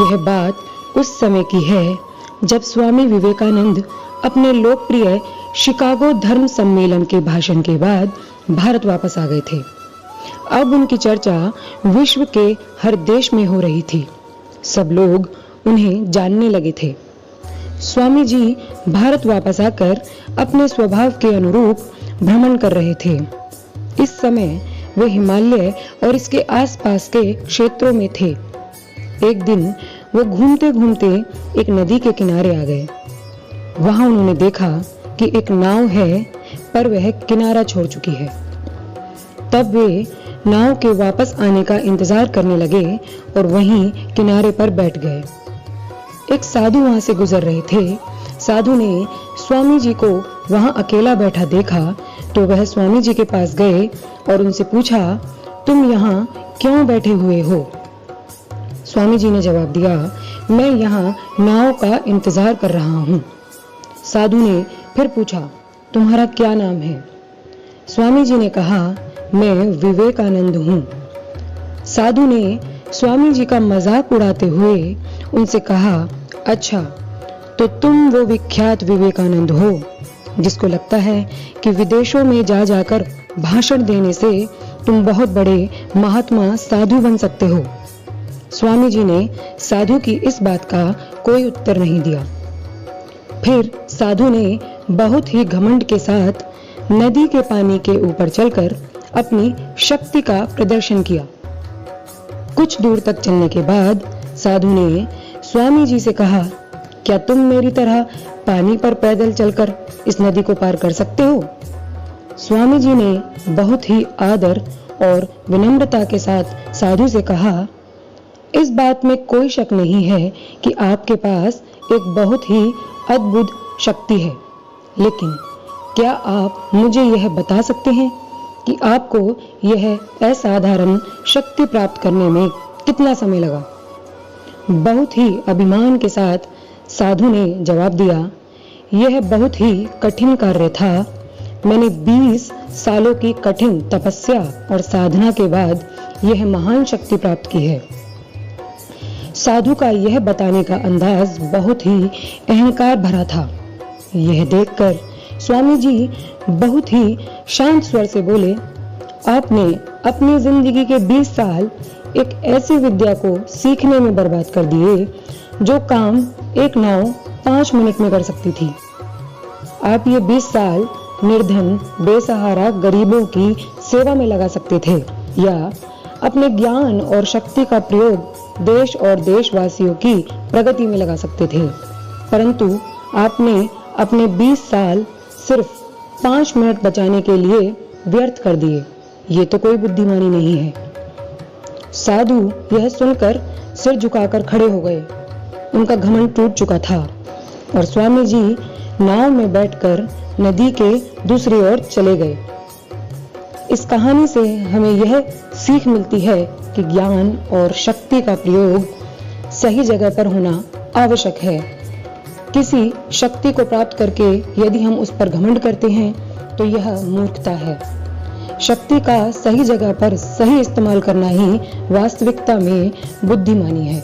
यह बात उस समय की है जब स्वामी विवेकानंद अपने लोकप्रिय शिकागो धर्म सम्मेलन के भाषण के बाद भारत वापस आ गए थे। अब उनकी चर्चा विश्व के हर देश में हो रही थी। सब लोग उन्हें जानने लगे थे। स्वामी जी भारत वापस आकर अपने स्वभाव के अनुरूप भ्रमण कर रहे थे। इस समय वे हिमालय और इसके आसपास के क्षेत्रों में थे। एक दिन वो घूमते घूमते एक नदी के किनारे आ गए। वहां उन्होंने देखा कि एक नाव है, पर वह किनारा छोड़ चुकी है। तब वे नाव के वापस आने का इंतजार करने लगे और वहीं किनारे पर बैठ गए। एक साधु वहां से गुजर रहे थे। साधु ने स्वामी जी को वहां अकेला बैठा देखा तो वह स्वामी जी के पास गए और उनसे पूछा, तुम यहाँ क्यों बैठे हुए हो? स्वामी जी ने जवाब दिया, मैं यहाँ नाव का इंतजार कर रहा हूँ। साधु ने फिर पूछा, तुम्हारा क्या नाम है? स्वामी जी ने कहा, मैं विवेकानंद हूँ। साधु ने स्वामी जी का मजाक उड़ाते हुए उनसे कहा, अच्छा, तो तुम वो विख्यात विवेकानंद हो जिसको लगता है कि विदेशों में जा जाकर भाषण देने से तुम बहुत बड़े महात्मा साधु बन सकते हो। स्वामी जी ने साधु की इस बात का कोई उत्तर नहीं दिया। फिर साधु ने बहुत ही घमंड के साथ नदी के पानी के ऊपर चलकर अपनी शक्ति का प्रदर्शन किया। कुछ दूर तक चलने के बाद साधु ने स्वामी जी से कहा, क्या तुम मेरी तरह पानी पर पैदल चलकर इस नदी को पार कर सकते हो? स्वामी जी ने बहुत ही आदर और विनम्रता के साथ साधु से कहा, इस बात में कोई शक नहीं है कि आपके पास एक बहुत ही अद्भुत शक्ति है, लेकिन क्या आप मुझे यह बता सकते हैं कि आपको यह असाधारण शक्ति प्राप्त करने में कितना समय लगा? बहुत ही अभिमान के साथ साधु ने जवाब दिया, यह बहुत ही कठिन कार्य था। मैंने 20 सालों की कठिन तपस्या और साधना के बाद यह महान शक्ति प्राप्त की है। साधु का यह बताने का अंदाज बहुत ही अहंकार भरा था। यह देखकर स्वामी जी बहुत ही शांत स्वर से बोले, आपने अपनी जिंदगी के 20 साल एक ऐसी विद्या को सीखने में बर्बाद कर दिए जो काम एक नाव 5 मिनट में कर सकती थी। आप ये 20 साल निर्धन बेसहारा गरीबों की सेवा में लगा सकते थे या अपने ज्ञान और शक्ति का प्रयोग देश और देशवासियों की प्रगति में लगा सकते थे, परंतु आपने अपने 20 साल सिर्फ 5 मिनट बचाने के लिए व्यर्थ कर दिए। ये तो कोई बुद्धिमानी नहीं है। साधु यह सुनकर सिर झुकाकर खड़े हो गए। उनका घमंड टूट चुका था और स्वामी जी नाव में बैठकर नदी के दूसरी ओर चले गए। इस कहानी से हमें यह सीख मिलती है कि ज्ञान और शक्ति का प्रयोग सही जगह पर होना आवश्यक है। किसी शक्ति को प्राप्त करके यदि हम उस पर घमंड करते हैं तो यह मूर्खता है। शक्ति का सही जगह पर सही इस्तेमाल करना ही वास्तविकता में बुद्धिमानी है।